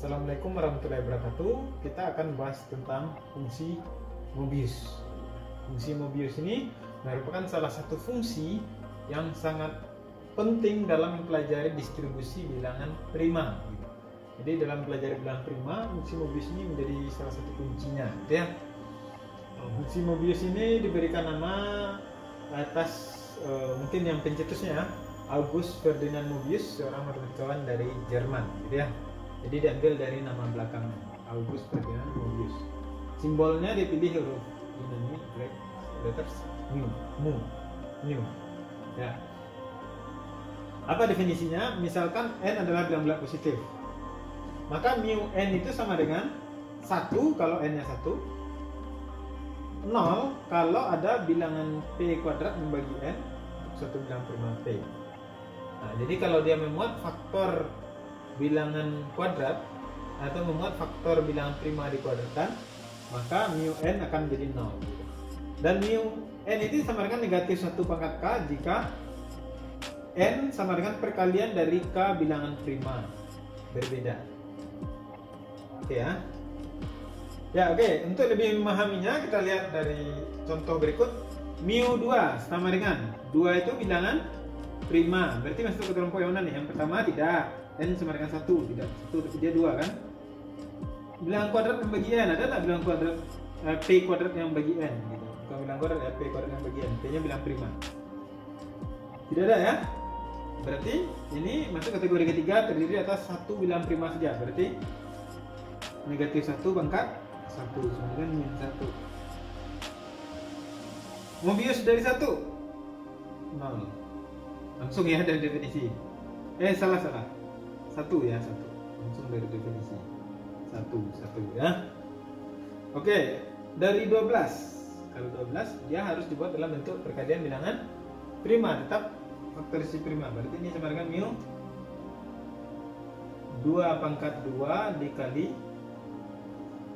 Assalamualaikum warahmatullahi wabarakatuh. Kita akan bahas tentang fungsi Mobius. Fungsi Mobius ini merupakan salah satu fungsi yang sangat penting dalam mempelajari distribusi bilangan prima. Jadi dalam mempelajari bilangan prima, fungsi Mobius ini menjadi salah satu kuncinya, gitu ya. Fungsi Mobius ini diberikan nama atas mungkin yang pencetusnya August Ferdinand Mobius, seorang matematikawan dari Jerman, gitu ya. Jadi diambil dari nama belakang August Ferdinand Mobius. Simbolnya dipilih huruf ini Greek letters mu. Ya. Apa definisinya? Misalkan n adalah bilang positif, maka mu n itu sama dengan 1 kalau n-nya 1, 0 kalau ada bilangan p kuadrat membagi n untuk suatu bilangan prima p. Nah, jadi kalau dia memuat faktor bilangan kuadrat atau memuat faktor bilangan prima dikuadratkan, maka mu n akan menjadi 0. Dan mu n itu sama dengan negatif 1 pangkat k jika n sama dengan perkalian dari k bilangan prima berbeda. Oke ya. Ya, oke. Untuk lebih memahaminya, kita lihat dari contoh berikut. Mu 2 sama dengan 2 itu bilangan prima, berarti masuk ke kelompok yang mana nih? Yang pertama tidak, n sama dengan 1, tidak 1 tapi dia 2 kan. Bilangan kuadrat membagi n, ada tak bilangan kuadrat p kuadrat yang bagi n gitu. Bukan bilangan kuadrat ya, p kuadrat yang bagi n, p nya bilangan prima. Tidak ada ya. Berarti ini masuk kategori ketiga, terdiri atas satu bilangan prima saja. Berarti negatif 1 pangkat 1 sama dengan min 1. Mobius dari 1 0. Langsung ya dari definisi. Salah. 1 ya, 1. Langsung dari definisi. 1 ya. Oke, dari 12. Kalau 12 dia harus dibuat dalam bentuk perkalian bilangan prima, tetap faktorisasi prima. Berarti ini sama dengan mu 2 pangkat 2 dikali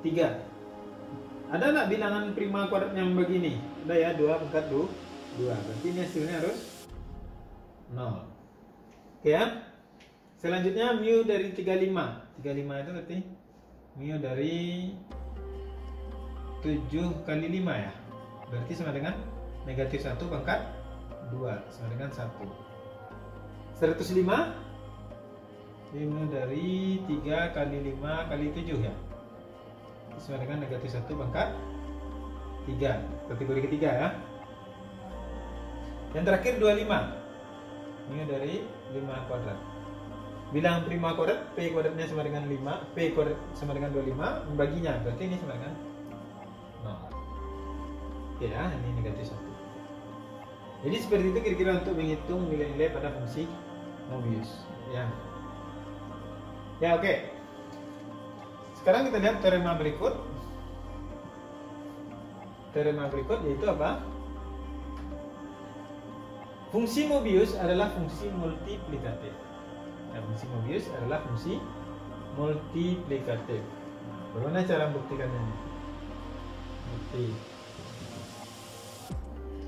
3. Ada nggak bilangan prima kuadrat yang begini? Ada ya, 2 pangkat 2. Berarti ini hasilnya harus 0. Oke ya. Selanjutnya mu dari 35. 35 itu berarti mu dari 7 kali 5 ya. Berarti sama dengan negatif 1 pangkat 2 sama dengan 1. 105 mu dari 3 kali 5 kali 7 ya. Sama dengan negatif 1 pangkat 3. Kategori ketiga ya. Yang terakhir 25. Mu dari 5 kuadrat. Bilangan prima kuadrat, p kuadratnya sama dengan 5, p kuadrat sama dengan 25, membaginya, berarti ini sama dengan 0. Oke ya, ini negatif 1. Jadi seperti itu kira-kira untuk menghitung nilai-nilai pada fungsi Mobius ya. Ya, oke. Sekarang kita lihat teorema berikut. Teorema berikut yaitu apa? Fungsi Mobius adalah fungsi multiplikatif. Nah, fungsi Mobius adalah fungsi multiplikatif. Bagaimana cara membuktikannya?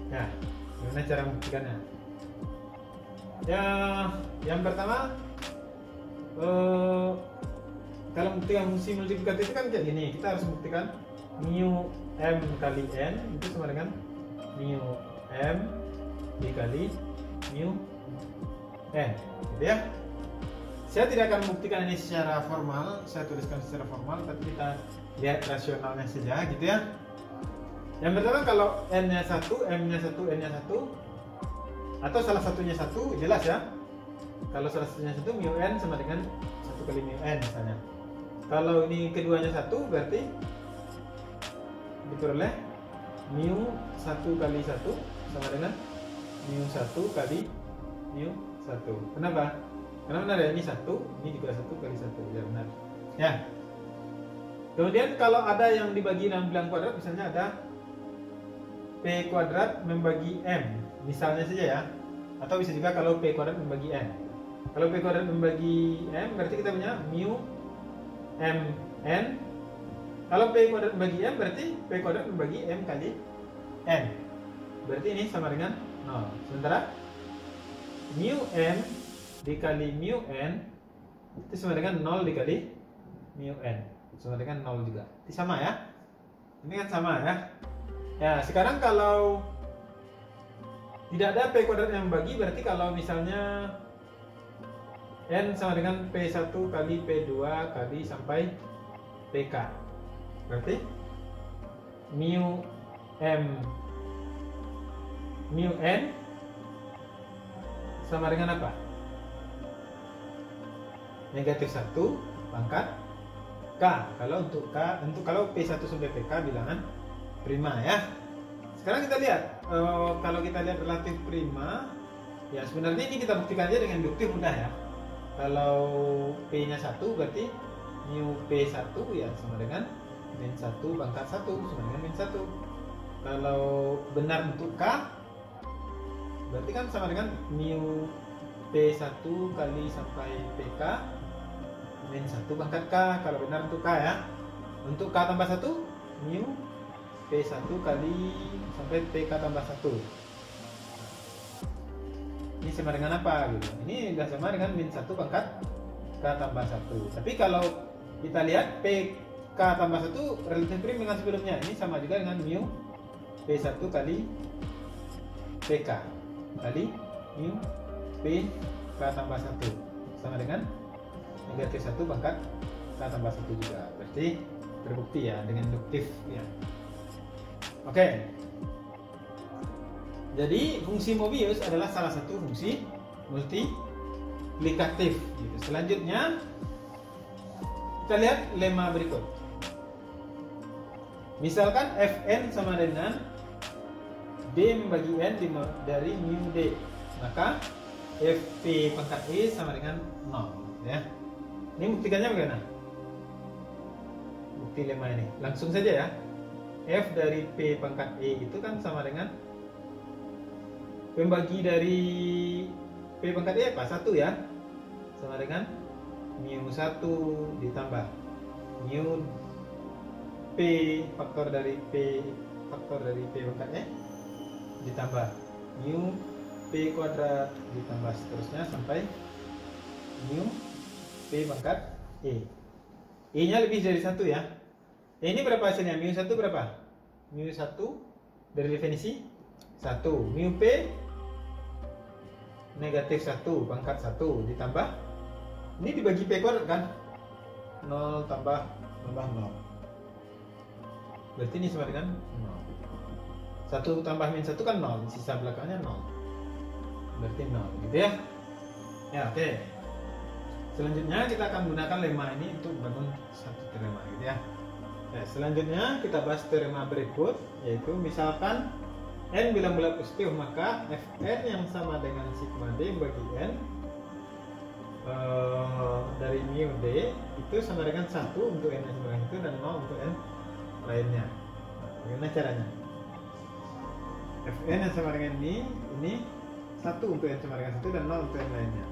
Nah, bagaimana cara membuktikannya? Ya, yang pertama, kalau membuktikan fungsi multiplikatif itu kan kayak gini. Kita harus membuktikan mu m kali n itu sama dengan mu m dikali mu n, gitu ya. Saya tidak akan membuktikan ini secara formal, saya tuliskan secara formal, tapi kita lihat rasionalnya saja, gitu ya. Yang pertama, kalau n-nya 1, m-nya 1, n-nya 1, atau salah satunya 1, jelas ya. Kalau salah satunya 1, mu n sama dengan 1 kali mu n misalnya. Kalau ini keduanya 1, berarti diperoleh mu 1 kali 1 sama dengan mu 1 kali mu 1. Kenapa? Karena benar ya, ini 1, ini juga 1 kali 1. Ya benar. Ya. Kemudian kalau ada yang dibagi dalam bilangan kuadrat, misalnya ada p kuadrat membagi m, misalnya saja ya. Atau bisa juga kalau p kuadrat membagi n. Kalau p kuadrat membagi m, berarti kita punya mu m n. Kalau p kuadrat membagi m, berarti p kuadrat membagi m kali n. Berarti ini sama dengan 0. Sementara mu n dikali mu n itu sama dengan 0 dikali mu n sama dengan 0 juga. Ini sama ya. Ini kan sama ya. Ya, sekarang kalau tidak ada P kuadrat yang bagi, berarti kalau misalnya N sama dengan P1 kali P2 kali sampai PK, berarti mu N sama dengan apa? Negatif 1 pangkat K. Kalau untuk kalau P1 sampai PK bilangan prima ya. Sekarang kita lihat, kalau kita lihat relatif prima, ya sebenarnya ini kita buktikan aja dengan induktif mudah ya. Kalau P-nya 1 berarti mu P1 ya sama dengan min 1 pangkat 1 sama dengan min 1. Kalau benar untuk K, berarti kan sama dengan mu P1 kali sampai PK min 1 pangkat K. Kalau benar untuk K ya. Untuk K tambah 1, mu P1 kali sampai PK tambah 1. Ini sama dengan apa gitu? Ini sudah sama dengan min 1 pangkat K tambah 1. Tapi kalau kita lihat PK tambah 1 relatif prim dengan sebelumnya. Ini sama juga dengan mu P1 kali PK kali mu PK tambah 1 sama dengan negatif 1 pangkat K tambah 1 juga. Berarti terbukti ya dengan induktif ya. Oke. Jadi fungsi Mobius adalah salah satu fungsi multiplikatif. Gitu. Selanjutnya kita lihat lemma berikut. Misalkan Fn sama dengan D membagi N dari mu D, maka Fp pangkat E sama dengan 0 ya. Ini buktikannya bagaimana? Bukti lemma ini langsung saja ya. F dari P pangkat E itu kan sama dengan pembagi dari P pangkat E apa? 1 ya. Sama dengan mu 1 ditambah mu P faktor dari P pangkat E ditambah mu P kuadrat ditambah seterusnya sampai mu P pangkat E. E nya lebih dari 1 ya. Ini berapa hasilnya? Mu 1 berapa? Mu 1 dari definisi 1. Mu P negatif 1 pangkat 1 ditambah ini dibagi P kuadrat kan? 0 tambah 0. Berarti ini sama dengan 0. 1 tambah min 1 kan 0, sisa belakangnya 0. Berarti 0 gitu ya. Ya, oke. Selanjutnya kita akan gunakan lemma ini untuk membangun satu teorema gitu ya. Nah, selanjutnya kita bahas teorema berikut, yaitu misalkan N bilang-bilang positif, maka Fn yang sama dengan sigma D bagi N dari mu D itu sama dengan 1 untuk N yang sama dengan itu dan 0 untuk N lainnya. Bagaimana caranya? Fn yang sama dengan ini 1 untuk N sama dengan 1 dan 0 untuk N lainnya.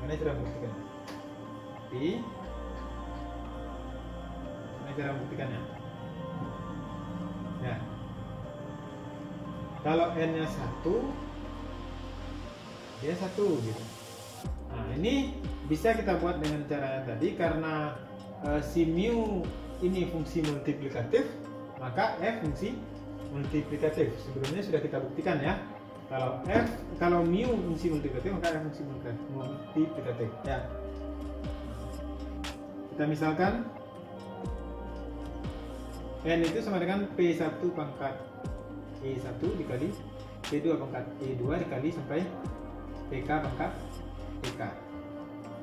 Bagaimana cara membuktikannya? Ini cara membuktikannya. Ya. Kalau N-nya 1, dia 1 gitu. Nah, ini bisa kita buat dengan cara yang tadi karena si mu ini fungsi multiplikatif, maka F fungsi multiplikatif. Sebelumnya sudah kita buktikan ya. Kalau mu fungsi multiplikatif, maka F fungsi multiplikatif. Ya. Kita misalkan N itu sama dengan P1 pangkat E1 dikali P2 pangkat E2 dikali sampai PK pangkat PK.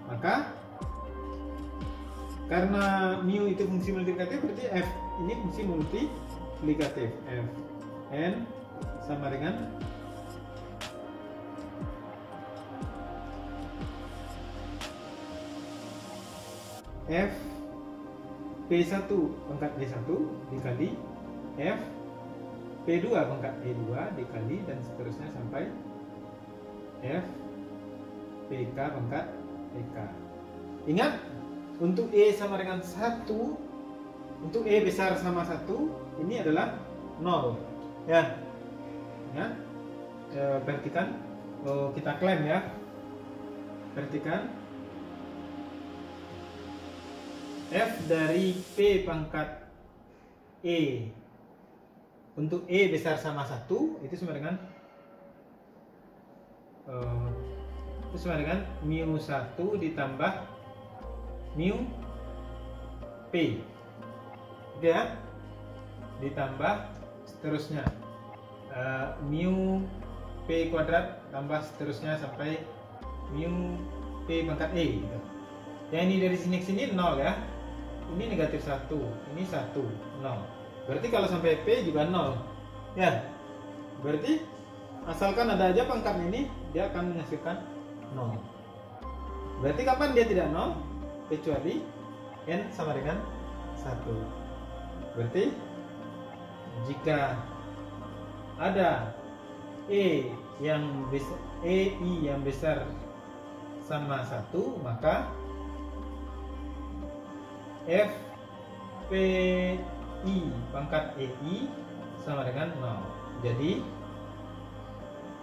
Maka karena mu itu fungsi multiplikatif, berarti F ini fungsi multiplikatif. F N sama dengan F P1 pangkat E1 dikali F P2 pangkat E2 dikali dan seterusnya sampai F PK pangkat PK. Ingat, untuk E sama dengan 1, untuk E besar sama 1, ini adalah 0 ya. Ingat, perhatikan, kita klaim ya, perhatikan f dari p pangkat e untuk e besar sama 1 itu sama dengan mu 1 ditambah mu p, oke ya, ditambah seterusnya mu p kuadrat tambah seterusnya sampai mu p pangkat e gitu. Yang ini dari sini ke sini 0 ya, ini negatif 1, ini 1, 0. Berarti kalau sampai p juga 0 ya, berarti asalkan ada aja pangkat ini dia akan menghasilkan 0. Berarti kapan dia tidak 0? Kecuali n sama dengan 1. Berarti jika ada e yang besar, ei yang besar sama 1, maka f pi pangkat ei sama dengan 0. Jadi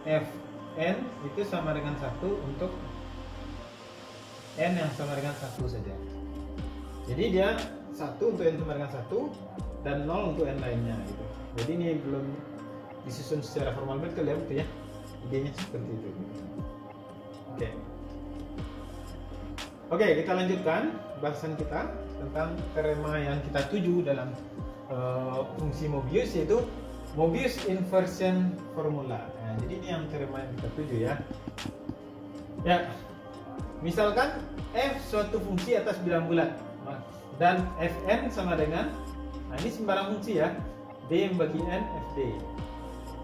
fn itu sama dengan 1 untuk n yang sama dengan 1 saja. Jadi dia 1 untuk n sama dengan 1 dan 0 untuk n lainnya gitu. Jadi ini belum disusun secara formal betul ya, betul ya. Idenya seperti itu. Oke, kita lanjutkan bahasan kita tentang teorema yang kita tuju dalam fungsi Mobius, yaitu Mobius inversion formula. Nah, jadi ini yang teorema yang kita tuju ya. Ya, misalkan f suatu fungsi atas bilang bulat dan fn sama dengan, nah ini sembarang fungsi ya, d membagi n fd.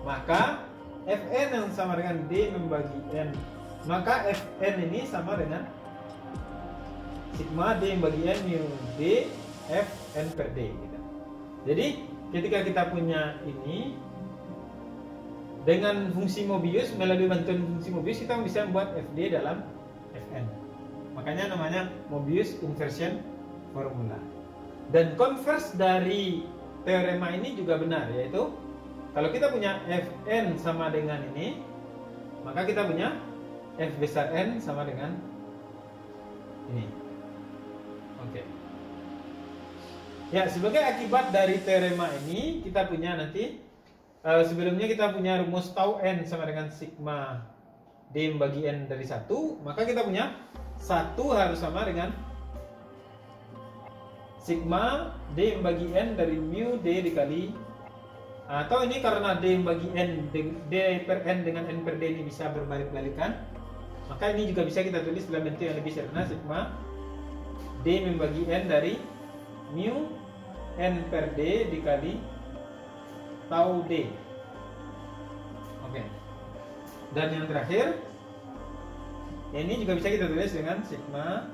Maka fn yang sama dengan d membagi n, maka fn ini sama dengan sigma d membagi n mu d f n per d gitu. Jadi ketika kita punya ini dengan fungsi Mobius, melalui bantuan fungsi Mobius kita bisa membuat fd dalam fn. Makanya namanya Mobius inversion formula. Dan converse dari teorema ini juga benar, yaitu kalau kita punya fn sama dengan ini, maka kita punya f besar n sama dengan ini. Oke. Ya, sebagai akibat dari teorema ini kita punya nanti sebelumnya kita punya rumus tau n sama dengan sigma d membagi n dari 1, maka kita punya 1 harus sama dengan sigma d membagi n dari mu d dikali, atau ini karena d membagi n, d per n dengan n per d ini bisa berbalik-balikan, maka ini juga bisa kita tulis dalam bentuk yang lebih sederhana, sigma d membagi n dari mu n per d dikali tau d. Oke. Dan yang terakhir ini juga bisa kita tulis dengan sigma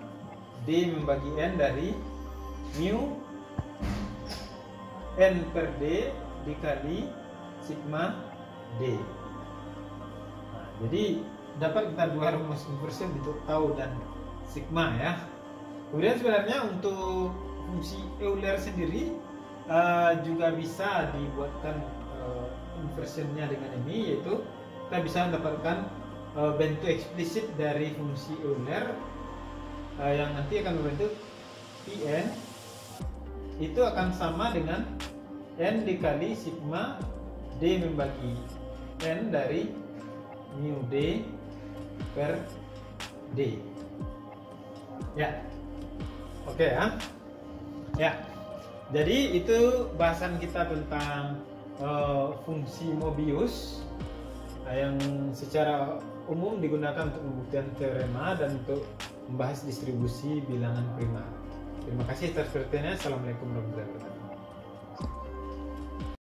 d membagi n dari mu n per d dikali sigma d. Nah, jadi dapat kita dua rumus inversion untuk tau dan sigma ya. Kemudian sebenarnya untuk fungsi Euler sendiri juga bisa dibuatkan inversionnya dengan ini, yaitu kita bisa mendapatkan bentuk eksplisit dari fungsi Euler yang nanti akan berbentuk Pn itu akan sama dengan n dikali sigma d membagi n dari mu d per d. Ya, oke ya. Ya, jadi itu bahasan kita tentang fungsi Mobius yang secara umum digunakan untuk membuktikan teorema dan untuk membahas distribusi bilangan prima. Terima kasih atas perhatiannya. Assalamualaikum warahmatullahi wabarakatuh.